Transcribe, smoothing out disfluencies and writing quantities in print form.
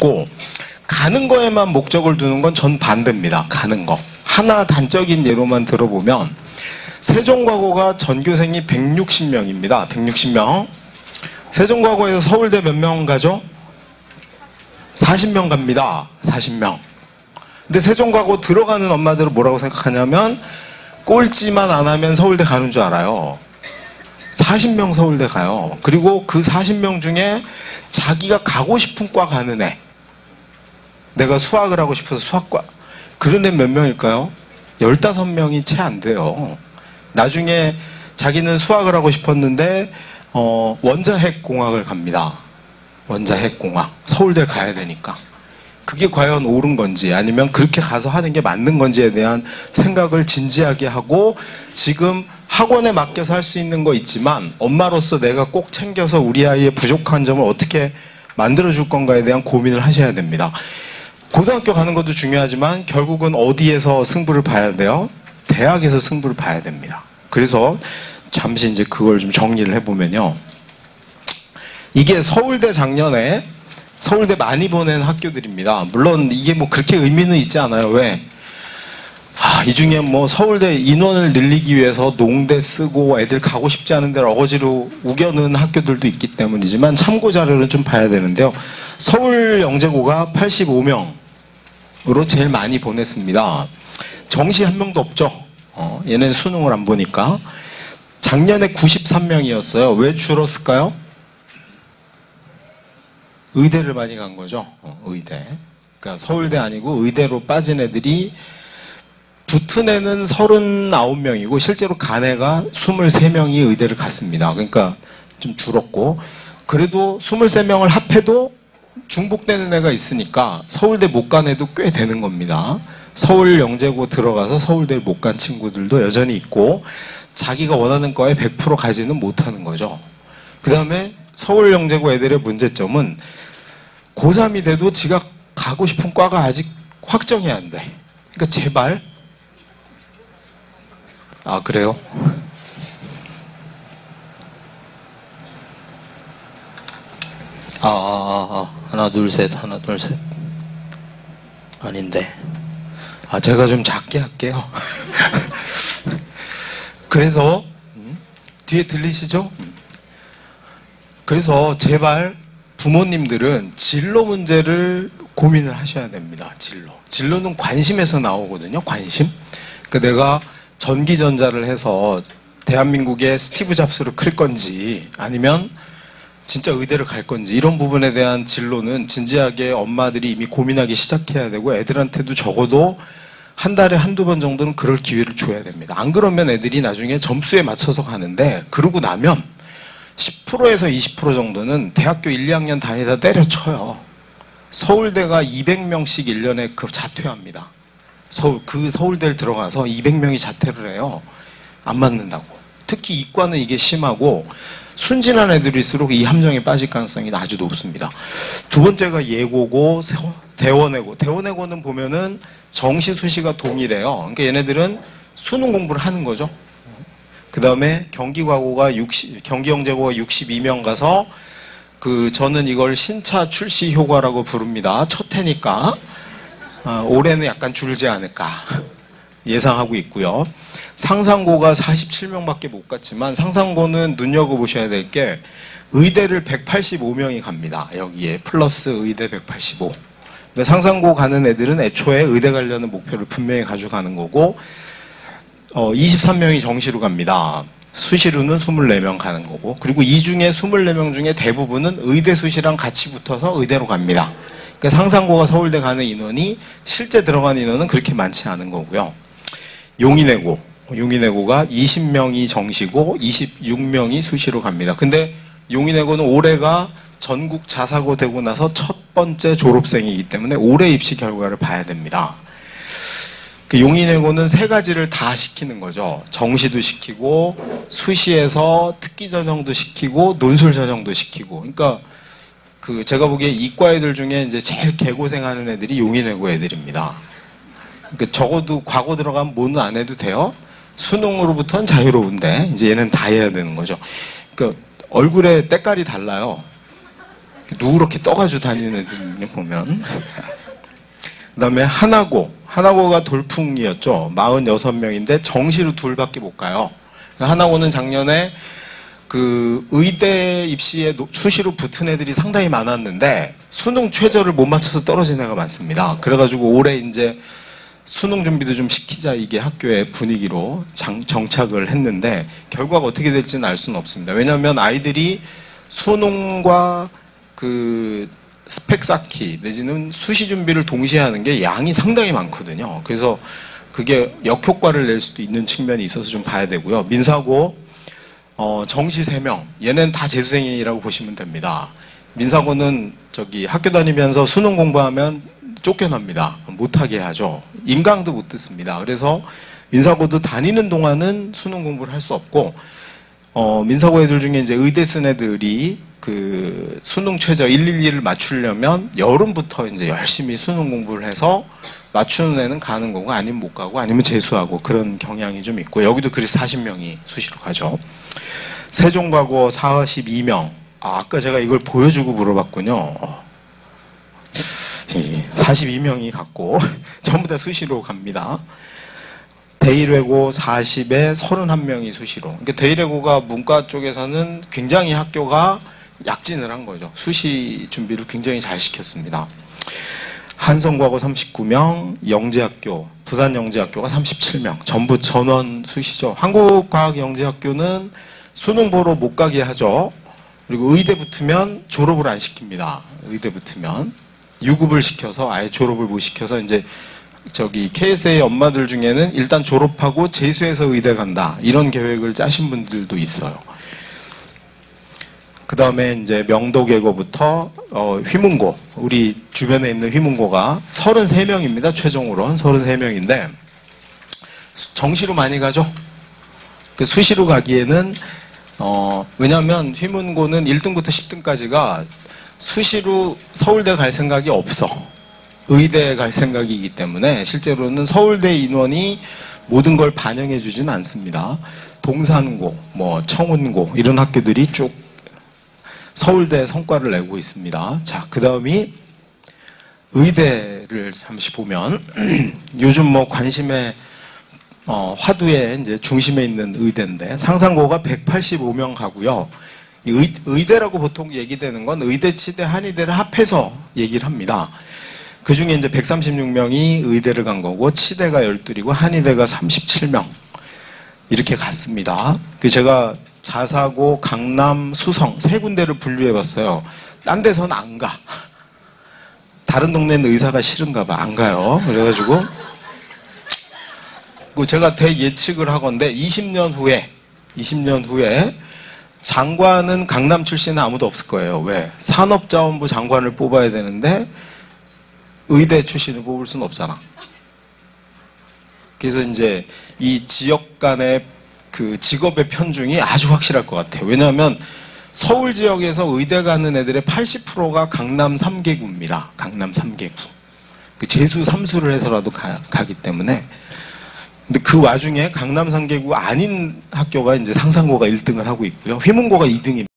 고 가는 거에만 목적을 두는 건 전 반대입니다. 가는 거. 하나 단적인 예로만 들어보면 세종과고가 전교생이 160명입니다. 160명. 세종과고에서 서울대 몇 명 가죠? 40명 갑니다. 40명. 근데 세종과고 들어가는 엄마들은 뭐라고 생각하냐면 꼴찌만 안 하면 서울대 가는 줄 알아요. 40명 서울대 가요. 그리고 그 40명 중에 자기가 가고 싶은 과 가는 애, 내가 수학을 하고 싶어서 수학과, 그런 애 몇 명일까요? 15명이 채 안 돼요. 나중에 자기는 수학을 하고 싶었는데 원자핵공학을 갑니다. 원자핵공학. 서울대를 가야 되니까. 그게 과연 옳은 건지 아니면 그렇게 가서 하는 게 맞는 건지에 대한 생각을 진지하게 하고, 지금 학원에 맡겨서 할 수 있는 거 있지만 엄마로서 내가 꼭 챙겨서 우리 아이의 부족한 점을 어떻게 만들어줄 건가에 대한 고민을 하셔야 됩니다. 고등학교 가는 것도 중요하지만 결국은 어디에서 승부를 봐야 돼요? 대학에서 승부를 봐야 됩니다. 그래서 잠시 이제 그걸 좀 정리를 해보면요. 이게 서울대 작년에 서울대 많이 보낸 학교들입니다. 물론 이게 뭐 그렇게 의미는 있지 않아요. 왜? 이 중에 뭐 서울대 인원을 늘리기 위해서 농대 쓰고 애들 가고 싶지 않은 데를 어거지로 우겨넣은 학교들도 있기 때문이지만 참고 자료를 좀 봐야 되는데요. 서울영재고가 85명으로 제일 많이 보냈습니다. 정시 한 명도 없죠. 얘네는 수능을 안 보니까. 작년에 93명이었어요. 왜 줄었을까요? 의대를 많이 간 거죠. 의대. 그러니까 서울대 아니고 의대로 빠진 애들이, 붙은 애는 39명이고 실제로 간 애가 23명이 의대를 갔습니다. 그러니까 좀 줄었고, 그래도 23명을 합해도 중복되는 애가 있으니까 서울대 못 간 애도 꽤 되는 겁니다. 서울영재고 들어가서 서울대 못 간 친구들도 여전히 있고, 자기가 원하는 과에 100% 가지는 못하는 거죠. 그 다음에 서울영재고 애들의 문제점은 고3이 돼도 지가 가고 싶은 과가 아직 확정이 안 돼. 그러니까 제발. 그래요? 하나 둘 셋, 하나 둘 셋. 아닌데. 제가 좀 작게 할게요. 그래서 뒤에 들리시죠? 그래서 제발 부모님들은 진로 문제를 고민을 하셔야 됩니다. 진로는 관심에서 나오거든요. 관심. 그러니까 내가 전기전자를 해서 대한민국의 스티브 잡스로 클 건지 아니면 진짜 의대를 갈 건지, 이런 부분에 대한 진로는 진지하게 엄마들이 이미 고민하기 시작해야 되고, 애들한테도 적어도 한 달에 한두 번 정도는 그럴 기회를 줘야 됩니다. 안 그러면 애들이 나중에 점수에 맞춰서 가는데, 그러고 나면 10%에서 20% 정도는 대학교 1, 2학년 다니다 때려쳐요. 서울대가 200명씩 1년에 자퇴합니다. 그 서울대를 들어가서 200명이 자퇴를 해요. 안 맞는다고. 특히 이과는 이게 심하고, 순진한 애들일수록 이 함정에 빠질 가능성이 아주 높습니다. 두 번째가 예고고 대원외고. 대원외고는 보면은 정시 수시가 동일해요. 그러니까 얘네들은 수능 공부를 하는 거죠. 그 다음에 경기영재고가 62명 가서, 저는 이걸 신차 출시 효과라고 부릅니다. 첫 해니까 올해는 약간 줄지 않을까 예상하고 있고요. 상상고가 47명밖에 못 갔지만, 상상고는 눈여겨보셔야 될 게 의대를 185명이 갑니다. 여기에 플러스 의대 185. 그러니까 상상고 가는 애들은 애초에 의대 가려는 목표를 분명히 가지고 가는 거고, 23명이 정시로 갑니다. 수시로는 24명 가는 거고, 그리고 이 중에 24명 중에 대부분은 의대 수시랑 같이 붙어서 의대로 갑니다. 그러니까 상상고가 서울대 가는 인원이 실제 들어가는 인원은 그렇게 많지 않은 거고요. 용인외고가 20명이 정시고 26명이 수시로 갑니다. 근데 용인외고는 올해가 전국 자사고 되고 나서 첫 번째 졸업생이기 때문에 올해 입시 결과를 봐야 됩니다. 용인외고는 세 가지를 다 시키는 거죠. 정시도 시키고, 수시에서 특기 전형도 시키고, 논술 전형도 시키고. 그러니까 제가 보기에 이과 애들 중에 이제 제일 개고생하는 애들이 용인외고 애들입니다. 그러니까 적어도 과거 들어가면 뭐는 안 해도 돼요. 수능으로부터는 자유로운데 이제 얘는 다 해야 되는 거죠. 그러니까 얼굴에 때깔이 달라요. 누렇게 떠가지고 다니는 애들 보면. 그다음에 하나고가 돌풍이었죠. 46명인데 정시로 둘밖에 못 가요. 하나고는 작년에 그 의대 입시에 수시로 붙은 애들이 상당히 많았는데 수능 최저를 못 맞춰서 떨어진 애가 많습니다. 그래가지고 올해 이제 수능 준비도 좀 시키자 이게 학교의 분위기로 정착을 했는데 결과가 어떻게 될지는 알 수는 없습니다. 왜냐하면 아이들이 수능과 그 스펙 쌓기 내지는 수시 준비를 동시에 하는 게 양이 상당히 많거든요. 그래서 그게 역효과를 낼 수도 있는 측면이 있어서 좀 봐야 되고요. 민사고 정시 3명 얘는 다 재수생이라고 보시면 됩니다. 민사고는 저기 학교 다니면서 수능 공부하면 쫓겨납니다. 못하게 하죠. 인강도 못 듣습니다. 그래서 민사고도 다니는 동안은 수능 공부를 할 수 없고 민사고 애들 중에 이제 의대 쓴 애들이 그 수능 최저 112를 맞추려면 여름부터 이제 열심히 수능 공부를 해서 맞추는 애는 가는 거고 아니면 못 가고 아니면 재수하고 그런 경향이 좀 있고 여기도 그래서 40명이 수시로 가죠. 세종과고 42명. 아까 제가 이걸 보여주고 물어봤군요. 42명이 갔고 전부 다 수시로 갑니다. 대일외고 40에 31명이 수시로. 그러니까 대일외고가 문과 쪽에서는 굉장히 학교가 약진을 한 거죠. 수시 준비를 굉장히 잘 시켰습니다. 한성과고 39명, 영재학교, 부산영재학교가 37명. 전부 전원 수시죠. 한국과학영재학교는 수능 보러 못 가게 하죠. 그리고 의대 붙으면 졸업을 안 시킵니다. 의대 붙으면. 유급을 시켜서 아예 졸업을 못 시켜서 이제 저기 KSA 엄마들 중에는 일단 졸업하고 재수해서 의대 간다. 이런 계획을 짜신 분들도 있어요. 그 다음에 이제 명도계고부터 휘문고, 우리 주변에 있는 휘문고가 33명입니다. 최종으로는 33명인데 정시로 많이 가죠. 그 수시로 가기에는 왜냐하면 휘문고는 1등부터 10등까지가 수시로 서울대 갈 생각이 없어. 의대에 갈 생각이기 때문에 실제로는 서울대 인원이 모든 걸 반영해 주진 않습니다. 동산고, 청운고 이런 학교들이 쭉 서울대 성과를 내고 있습니다. 자, 그 다음이 의대를 잠시 보면 요즘 관심의 화두에 이제 중심에 있는 의대인데 상산고가 185명 가고요. 의대라고 보통 얘기되는 건 의대, 치대, 한의대를 합해서 얘기를 합니다. 그 중에 이제 136명이 의대를 간 거고 치대가 12이고 한의대가 37명 이렇게 갔습니다. 제가 자사고, 강남, 수성 세 군데를 분류해 봤어요. 딴 데서는 안 가. 다른 동네는 의사가 싫은가 봐. 안 가요. 그래가지고 제가 대예측을 하건데 20년 후에 장관은 강남 출신은 아무도 없을 거예요. 왜? 산업자원부 장관을 뽑아야 되는데 의대 출신을 뽑을 수는 없잖아. 그래서 이제 이 지역 간의 그 직업의 편중이 아주 확실할 것 같아요. 왜냐하면 서울 지역에서 의대 가는 애들의 80%가 강남 3개구입니다. 강남 3개구. 재수 3수를 해서라도 가기 때문에. 근데 그 와중에 강남 3개구 아닌 학교가 이제 상산고가 1등을 하고 있고요. 휘문고가 2등입니다.